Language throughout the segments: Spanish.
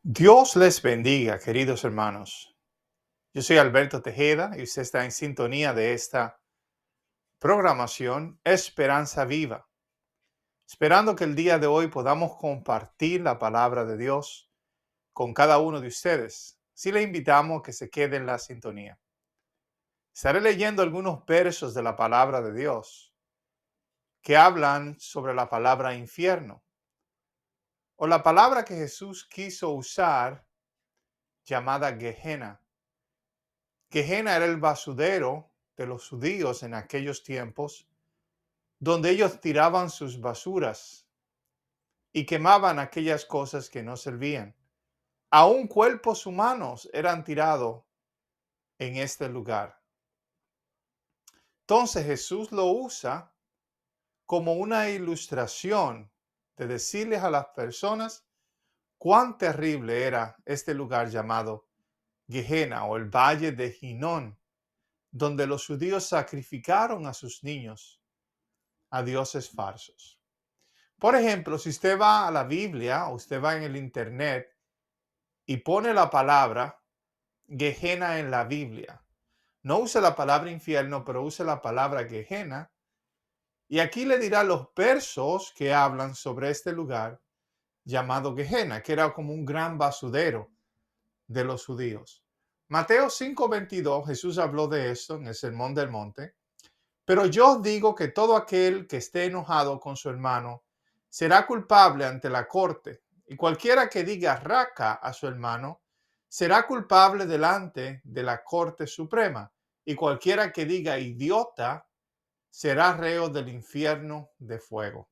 Dios les bendiga, queridos hermanos. Yo soy Alberto Tejeda y usted está en sintonía de esta programación Esperanza Viva, esperando que el día de hoy podamos compartir la palabra de Dios con cada uno de ustedes. Sí le invitamos a que se quede en la sintonía. Estaré leyendo algunos versos de la palabra de Dios que hablan sobre la palabra infierno o la palabra que Jesús quiso usar llamada Gehenna. Gehenna era el basurero de los judíos en aquellos tiempos, donde ellos tiraban sus basuras y quemaban aquellas cosas que no servían. Aún cuerpos humanos eran tirados en este lugar. Entonces Jesús lo usa como una ilustración de decirles a las personas cuán terrible era este lugar llamado Gehenna o el Valle de Hinón, donde los judíos sacrificaron a sus niños a dioses falsos. Por ejemplo, si usted va a la Biblia o usted va en el internet y pone la palabra Gehenna en la Biblia, no use la palabra infierno, pero use la palabra Gehenna, y aquí le dirá los versos que hablan sobre este lugar llamado Gehenna, que era como un gran basurero de los judíos. Mateo 5:22, Jesús habló de esto en el Sermón del Monte. Pero yo os digo que todo aquel que esté enojado con su hermano será culpable ante la corte, y cualquiera que diga raca a su hermano será culpable delante de la corte suprema, y cualquiera que diga idiota será reo del infierno de fuego.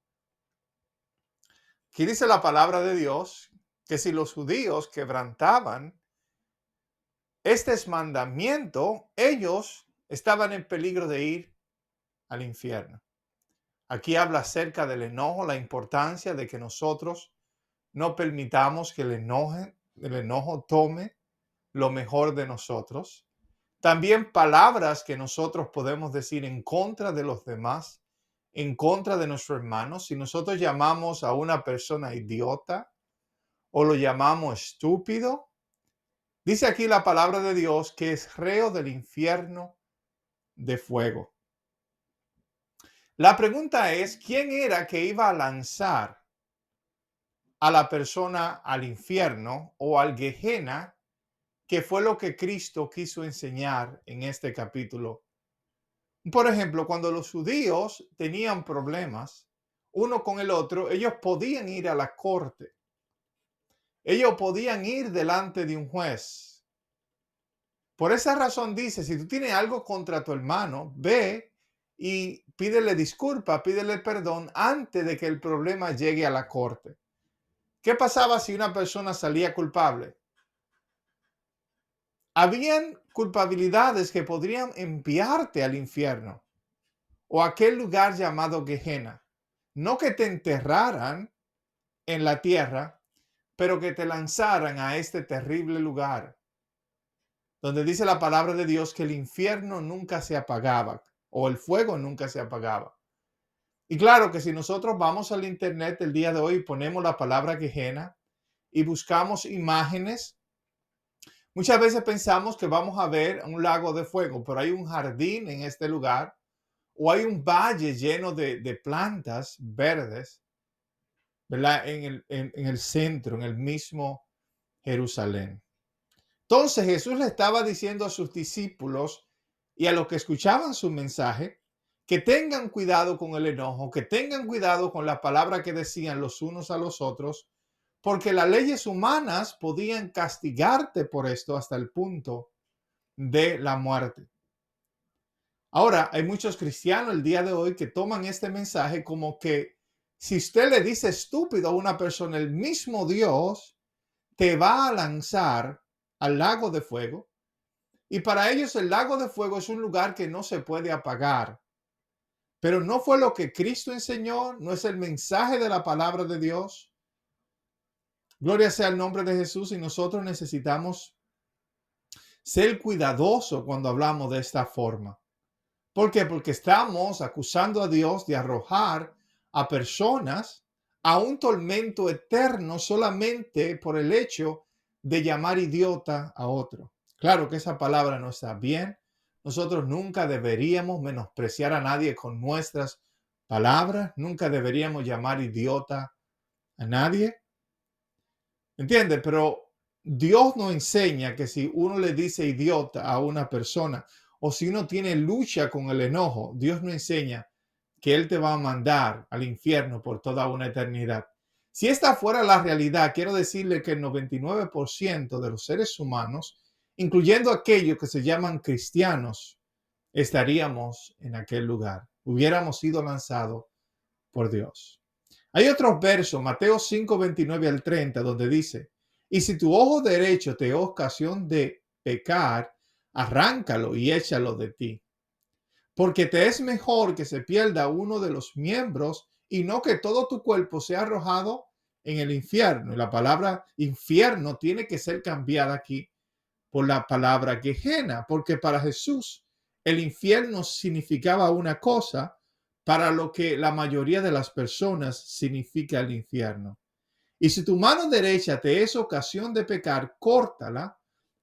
Aquí dice la palabra de Dios que si los judíos quebrantaban este mandamiento, ellos estaban en peligro de ir al infierno. Aquí habla acerca del enojo, la importancia de que nosotros no permitamos que el enojo tome lo mejor de nosotros. También palabras que nosotros podemos decir en contra de los demás, en contra de nuestro hermano. Si nosotros llamamos a una persona idiota o lo llamamos estúpido, dice aquí la palabra de Dios que es reo del infierno de fuego. La pregunta es, ¿quién era que iba a lanzar a la persona al infierno o al Gehenna, que fue lo que Cristo quiso enseñar en este capítulo? Por ejemplo, cuando los judíos tenían problemas uno con el otro, ellos podían ir a la corte. Ellos podían ir delante de un juez. Por esa razón dice, si tú tienes algo contra tu hermano, ve y pídele disculpa, pídele perdón antes de que el problema llegue a la corte. ¿Qué pasaba si una persona salía culpable? Habían culpabilidades que podrían enviarte al infierno o a aquel lugar llamado Gehenna. No que te enterraran en la tierra, pero que te lanzaran a este terrible lugar, donde dice la palabra de Dios que el infierno nunca se apagaba o el fuego nunca se apagaba. Y claro que si nosotros vamos al internet el día de hoy y ponemos la palabra Gehenna y buscamos imágenes, muchas veces pensamos que vamos a ver un lago de fuego, pero hay un jardín en este lugar o hay un valle lleno de plantas verdes, ¿verdad? En el centro, en el mismo Jerusalén. Entonces Jesús le estaba diciendo a sus discípulos y a los que escuchaban su mensaje que tengan cuidado con el enojo, que tengan cuidado con la palabra que decían los unos a los otros, porque las leyes humanas podían castigarte por esto hasta el punto de la muerte. Ahora, hay muchos cristianos el día de hoy que toman este mensaje como que si usted le dice estúpido a una persona, el mismo Dios te va a lanzar al lago de fuego. Y para ellos el lago de fuego es un lugar que no se puede apagar. Pero no fue lo que Cristo enseñó, no es el mensaje de la palabra de Dios. Gloria sea el nombre de Jesús y nosotros necesitamos ser cuidadosos cuando hablamos de esta forma. ¿Por qué? Porque estamos acusando a Dios de arrojar a personas a un tormento eterno solamente por el hecho de llamar idiota a otro. Claro que esa palabra no está bien. Nosotros nunca deberíamos menospreciar a nadie con nuestras palabras. Nunca deberíamos llamar idiota a nadie. ¿Entiendes? Pero Dios nos enseña que si uno le dice idiota a una persona o si uno tiene lucha con el enojo, Dios nos enseña que Él te va a mandar al infierno por toda una eternidad. Si esta fuera la realidad, quiero decirle que el 99% de los seres humanos, incluyendo aquellos que se llaman cristianos, estaríamos en aquel lugar. Hubiéramos sido lanzados por Dios. Hay otros versos, Mateo 5, 29 al 30, donde dice, y si tu ojo derecho te es ocasión de pecar, arráncalo y échalo de ti. Porque te es mejor que se pierda uno de los miembros y no que todo tu cuerpo sea arrojado en el infierno. Y la palabra infierno tiene que ser cambiada aquí por la palabra Gehenna, porque para Jesús el infierno significaba una cosa para lo que la mayoría de las personas significa el infierno. Y si tu mano derecha te es ocasión de pecar, córtala,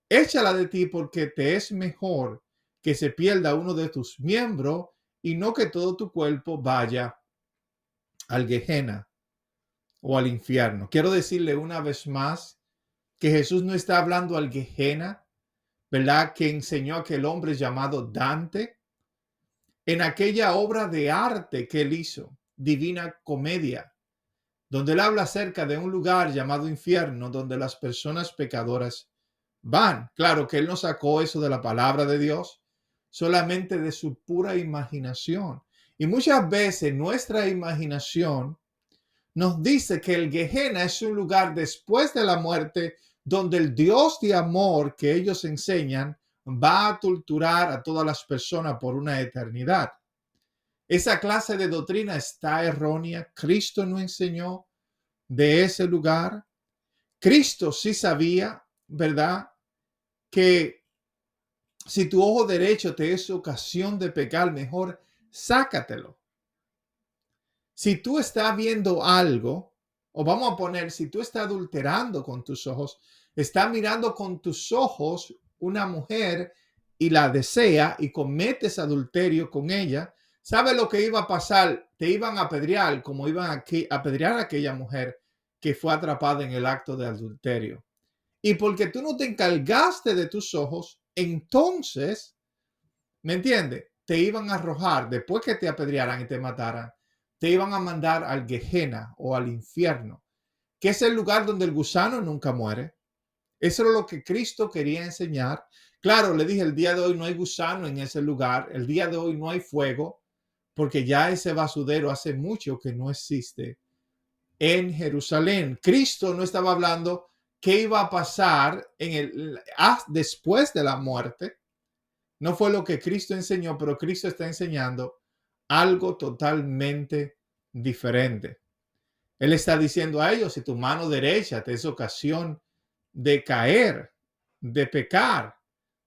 échala de ti porque te es mejor que se pierda uno de tus miembros y no que todo tu cuerpo vaya al Gehenna o al infierno. Quiero decirle una vez más que Jesús no está hablando al Gehenna, ¿verdad? Que enseñó aquel hombre llamado Dante en aquella obra de arte que él hizo, Divina Comedia, donde él habla acerca de un lugar llamado infierno, donde las personas pecadoras van. Claro que él no sacó eso de la palabra de Dios, solamente de su pura imaginación. Y muchas veces nuestra imaginación nos dice que el Gehenna es un lugar después de la muerte donde el Dios de amor que ellos enseñan va a torturar a todas las personas por una eternidad. Esa clase de doctrina está errónea. Cristo no enseñó de ese lugar. Cristo sí sabía, ¿verdad?, que si tu ojo derecho te es ocasión de pecar, mejor sácatelo. Si tú estás viendo algo, o vamos a poner, si tú estás adulterando con tus ojos, estás mirando con tus ojos una mujer y la desea y cometes adulterio con ella, ¿sabe lo que iba a pasar? Te iban a apedrear como iban a apedrear a aquella mujer que fue atrapada en el acto de adulterio. Y porque tú no te encargaste de tus ojos, entonces, ¿me entiendes? Te iban a arrojar, después que te apedrearan y te mataran, te iban a mandar al Gehenna o al infierno, que es el lugar donde el gusano nunca muere. Eso es lo que Cristo quería enseñar. Claro, le dije, el día de hoy no hay gusano en ese lugar, el día de hoy no hay fuego, porque ya ese basurero hace mucho que no existe en Jerusalén. Cristo no estaba hablando qué iba a pasar después de la muerte. No fue lo que Cristo enseñó, pero Cristo está enseñando algo totalmente diferente. Él está diciendo a ellos, si tu mano derecha te es ocasión de caer, de pecar,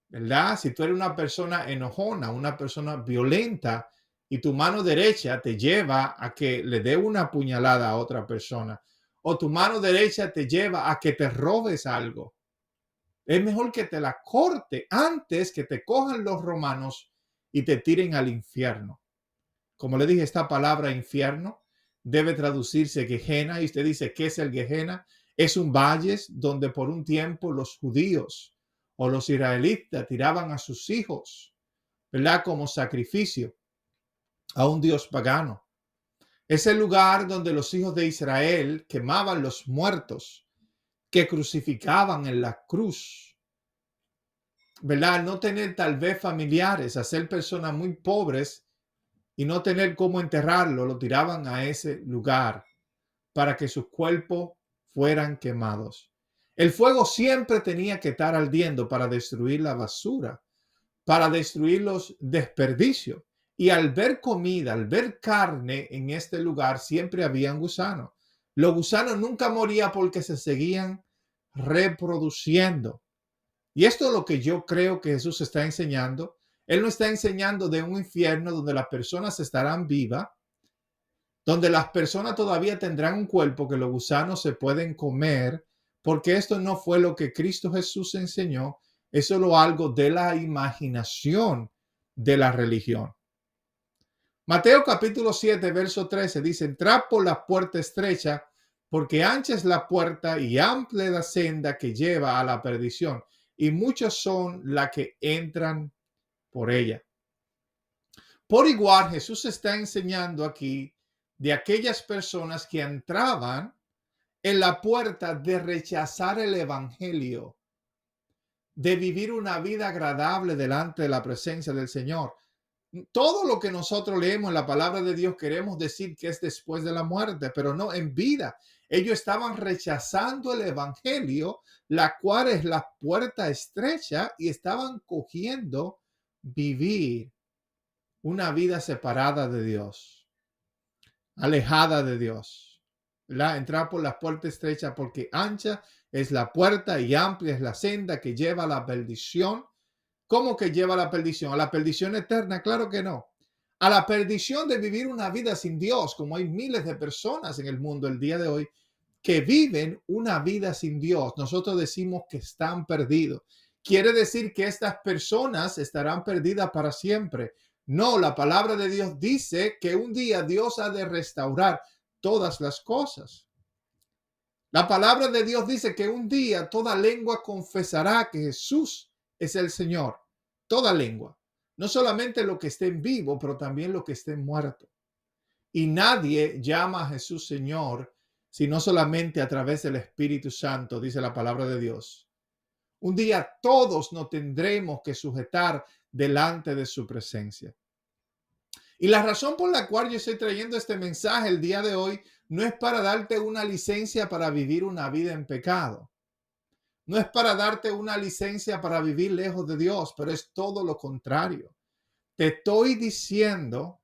¿verdad? Si tú eres una persona enojona, una persona violenta, y tu mano derecha te lleva a que le dé una puñalada a otra persona, o tu mano derecha te lleva a que te robes algo, es mejor que te la corte antes que te cojan los romanos y te tiren al infierno. Como le dije, esta palabra infierno debe traducirse Gehenna, y usted dice, ¿qué es el Gehenna? Es un valle donde por un tiempo los judíos o los israelitas tiraban a sus hijos, ¿verdad?, como sacrificio a un dios pagano. Es el lugar donde los hijos de Israel quemaban los muertos que crucificaban en la cruz, ¿verdad? No tener tal vez familiares, hacer personas muy pobres y no tener cómo enterrarlo, lo tiraban a ese lugar para que sus cuerpos fueran quemados. El fuego siempre tenía que estar ardiendo para destruir la basura, para destruir los desperdicios. Y al ver comida, al ver carne en este lugar, siempre habían gusanos. Los gusanos nunca morían porque se seguían reproduciendo. Y esto es lo que yo creo que Jesús está enseñando. Él no está enseñando de un infierno donde las personas estarán vivas, donde las personas todavía tendrán un cuerpo que los gusanos se pueden comer, porque esto no fue lo que Cristo Jesús enseñó, es solo algo de la imaginación de la religión. Mateo capítulo 7, verso 13 dice, entrad por la puerta estrecha, porque ancha es la puerta y amplia la senda que lleva a la perdición, y muchos son las que entran por ella. Por igual, Jesús está enseñando aquí de aquellas personas que entraban en la puerta de rechazar el evangelio, de vivir una vida agradable delante de la presencia del Señor. Todo lo que nosotros leemos en la palabra de Dios queremos decir que es después de la muerte, pero no en vida. Ellos estaban rechazando el evangelio, la cual es la puerta estrecha, y estaban cogiendo vivir una vida separada de Dios, alejada de Dios. Entrar por la puerta estrecha, porque ancha es la puerta y amplia es la senda que lleva a la perdición. ¿Cómo que lleva a la perdición? ¿A la perdición eterna? Claro que no. A la perdición de vivir una vida sin Dios, como hay miles de personas en el mundo el día de hoy que viven una vida sin Dios. Nosotros decimos que están perdidos. Quiere decir que estas personas estarán perdidas para siempre. No, la palabra de Dios dice que un día Dios ha de restaurar todas las cosas. La palabra de Dios dice que un día toda lengua confesará que Jesús es el Señor. Toda lengua. No solamente lo que esté en vivo, pero también lo que esté muerto. Y nadie llama a Jesús Señor, sino solamente a través del Espíritu Santo, dice la palabra de Dios. Un día todos nos tendremos que sujetar delante de su presencia. Y la razón por la cual yo estoy trayendo este mensaje el día de hoy no es para darte una licencia para vivir una vida en pecado. No es para darte una licencia para vivir lejos de Dios, pero es todo lo contrario. Te estoy diciendo,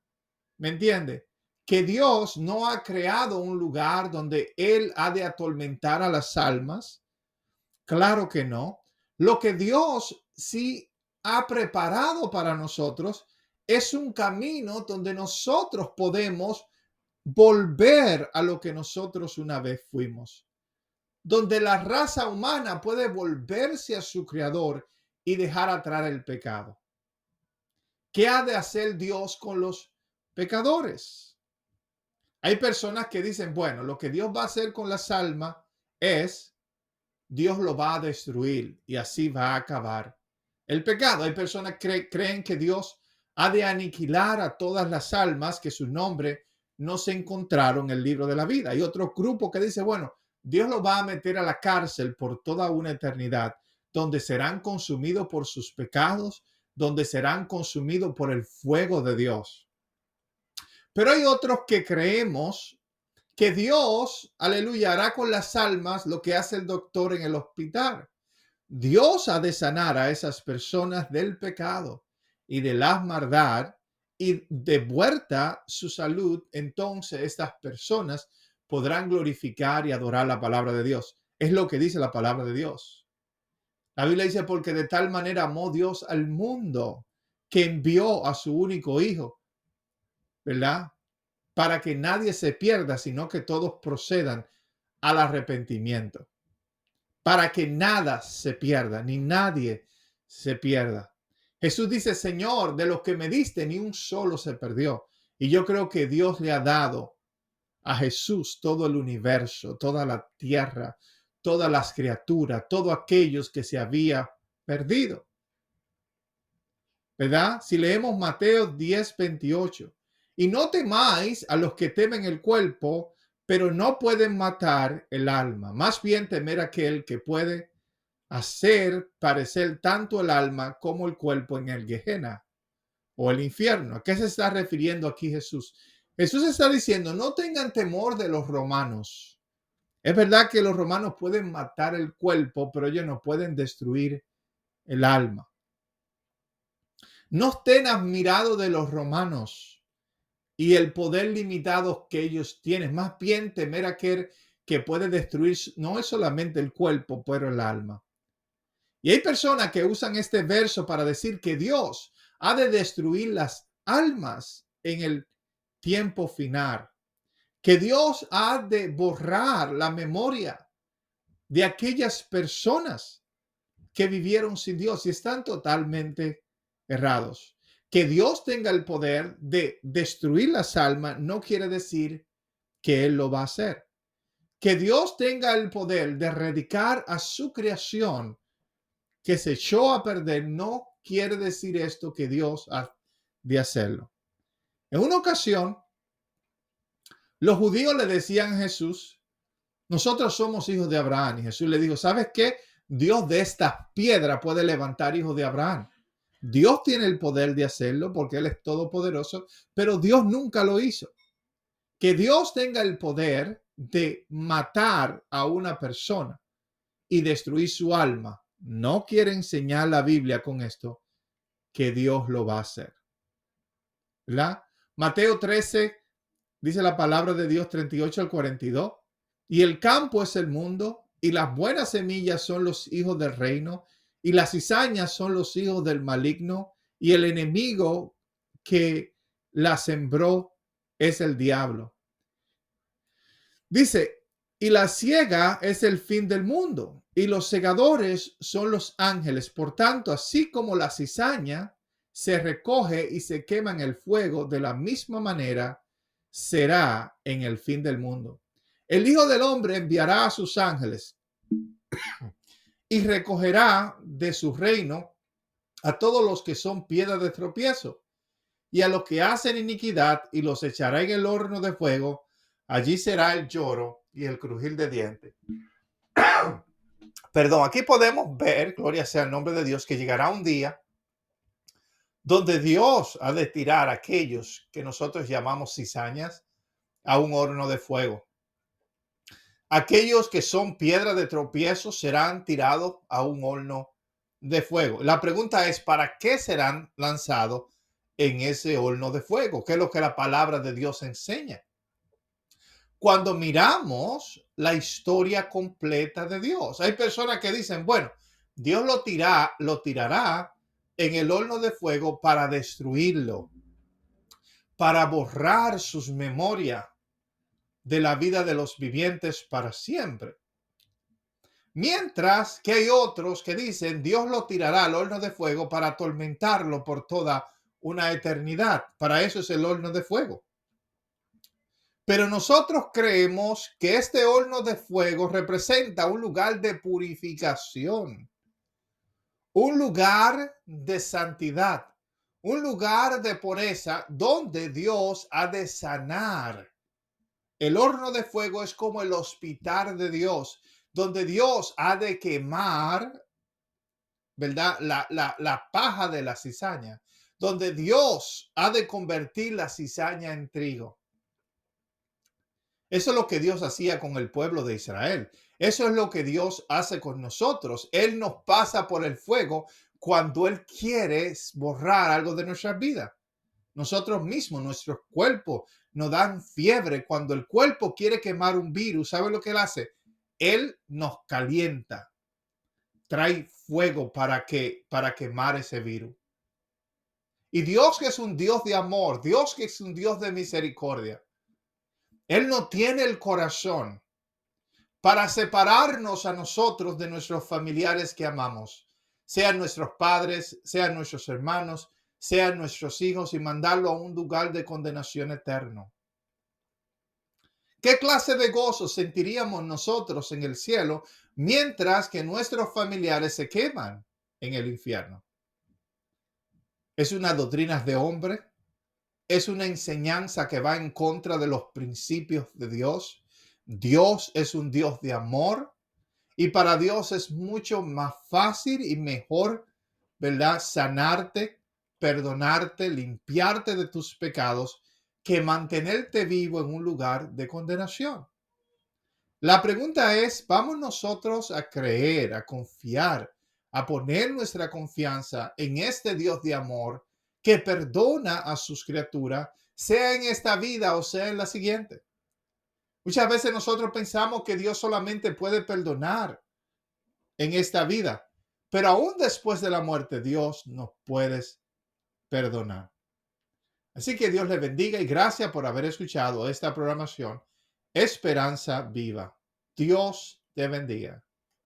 ¿me entiendes? Que Dios no ha creado un lugar donde Él ha de atormentar a las almas. Claro que no. Lo que Dios sí ha preparado para nosotros es un camino donde nosotros podemos volver a lo que nosotros una vez fuimos, donde la raza humana puede volverse a su creador y dejar atrás el pecado. ¿Qué ha de hacer Dios con los pecadores? Hay personas que dicen, bueno, lo que Dios va a hacer con las almas es, Dios lo va a destruir y así va a acabar el pecado. Hay personas que creen que Dios ha de aniquilar a todas las almas que su nombre no se encontraron en el libro de la vida. Hay otro grupo que dice, bueno, Dios lo va a meter a la cárcel por toda una eternidad, donde serán consumidos por sus pecados, donde serán consumidos por el fuego de Dios. Pero hay otros que creemos que Dios, aleluya, hará con las almas lo que hace el doctor en el hospital. Dios ha de sanar a esas personas del pecado y de la maldad, y de vuelta su salud. Entonces estas personas podrán glorificar y adorar la palabra de Dios. Es lo que dice la palabra de Dios. La Biblia dice, porque de tal manera amó Dios al mundo que envió a su único hijo, ¿verdad? Para que nadie se pierda, sino que todos procedan al arrepentimiento. Para que nada se pierda, ni nadie se pierda. Jesús dice, Señor, de los que me diste, ni un solo se perdió. Y yo creo que Dios le ha dado a Jesús todo el universo, toda la tierra, todas las criaturas, todos aquellos que se había perdido. ¿Verdad? Si leemos Mateo 10:28, y no temáis a los que temen el cuerpo, pero no pueden matar el alma. Más bien temer a aquel que puede hacer parecer tanto el alma como el cuerpo en el Gehenna o el infierno. ¿A qué se está refiriendo aquí Jesús? Jesús está diciendo, no tengan temor de los romanos. Es verdad que los romanos pueden matar el cuerpo, pero ellos no pueden destruir el alma. No estén admirados de los romanos y el poder limitado que ellos tienen. Más bien temer a aquel que puede destruir, no es solamente el cuerpo, pero el alma. Y hay personas que usan este verso para decir que Dios ha de destruir las almas en el tiempo final, que Dios ha de borrar la memoria de aquellas personas que vivieron sin Dios y están totalmente errados. Que Dios tenga el poder de destruir las almas no quiere decir que Él lo va a hacer. Que Dios tenga el poder de erradicar a su creación que se echó a perder no quiere decir esto que Dios ha de hacerlo. En una ocasión, los judíos le decían a Jesús, nosotros somos hijos de Abraham. Y Jesús le dijo, ¿sabes qué? Dios de esta piedra puede levantar hijos de Abraham. Dios tiene el poder de hacerlo porque Él es todopoderoso, pero Dios nunca lo hizo. Que Dios tenga el poder de matar a una persona y destruir su alma, no quiere enseñar la Biblia con esto que Dios lo va a hacer. ¿Verdad? Mateo 13 dice la palabra de Dios 38 al 42. Y el campo es el mundo, y las buenas semillas son los hijos del reino, y las cizañas son los hijos del maligno, y el enemigo que la sembró es el diablo. Dice, y la siega es el fin del mundo, y los segadores son los ángeles. Por tanto, así como la cizaña se recoge y se quema en el fuego, de la misma manera será en el fin del mundo. El Hijo del Hombre enviará a sus ángeles y recogerá de su reino a todos los que son piedra de tropiezo y a los que hacen iniquidad, y los echará en el horno de fuego. Allí será el lloro y el crujir de dientes. Perdón, aquí podemos ver, gloria sea el nombre de Dios, que llegará un día donde Dios ha de tirar a aquellos que nosotros llamamos cizañas a un horno de fuego. Aquellos que son piedra de tropiezo serán tirados a un horno de fuego. La pregunta es, ¿para qué serán lanzados en ese horno de fuego? ¿Qué es lo que la palabra de Dios enseña? Cuando miramos la historia completa de Dios, hay personas que dicen, bueno, Dios lo tirará en el horno de fuego para destruirlo, para borrar sus memorias de la vida de los vivientes para siempre. Mientras que hay otros que dicen, Dios lo tirará al horno de fuego para atormentarlo por toda una eternidad. Para eso es el horno de fuego. Pero nosotros creemos que este horno de fuego representa un lugar de purificación, un lugar de santidad, un lugar de pureza donde Dios ha de sanar. El horno de fuego es como el hospital de Dios, donde Dios ha de quemar, ¿verdad? La paja de la cizaña, donde Dios ha de convertir la cizaña en trigo. Eso es lo que Dios hacía con el pueblo de Israel. Eso es lo que Dios hace con nosotros. Él nos pasa por el fuego cuando Él quiere borrar algo de nuestra vida. Nosotros mismos, nuestros cuerpos nos dan fiebre. Cuando el cuerpo quiere quemar un virus, ¿sabe lo que Él hace? Él nos calienta, trae fuego para quemar ese virus. Y Dios, que es un Dios de amor, Dios que es un Dios de misericordia, Él no tiene el corazón para separarnos a nosotros de nuestros familiares que amamos, sean nuestros padres, sean nuestros hermanos, sean nuestros hijos, y mandarlo a un lugar de condenación eterno. ¿Qué clase de gozo sentiríamos nosotros en el cielo mientras que nuestros familiares se queman en el infierno? ¿Es una doctrina de hombre? ¿Es una enseñanza que va en contra de los principios de Dios? Dios es un Dios de amor, y para Dios es mucho más fácil y mejor, ¿verdad? Sanarte, perdonarte, limpiarte de tus pecados, que mantenerte vivo en un lugar de condenación. La pregunta es, ¿vamos nosotros a creer, a confiar, a poner nuestra confianza en este Dios de amor que perdona a sus criaturas, sea en esta vida o sea en la siguiente? Muchas veces nosotros pensamos que Dios solamente puede perdonar en esta vida, pero aún después de la muerte, Dios nos puede perdonar. Así que Dios le bendiga y gracias por haber escuchado esta programación Esperanza Viva. Dios te bendiga.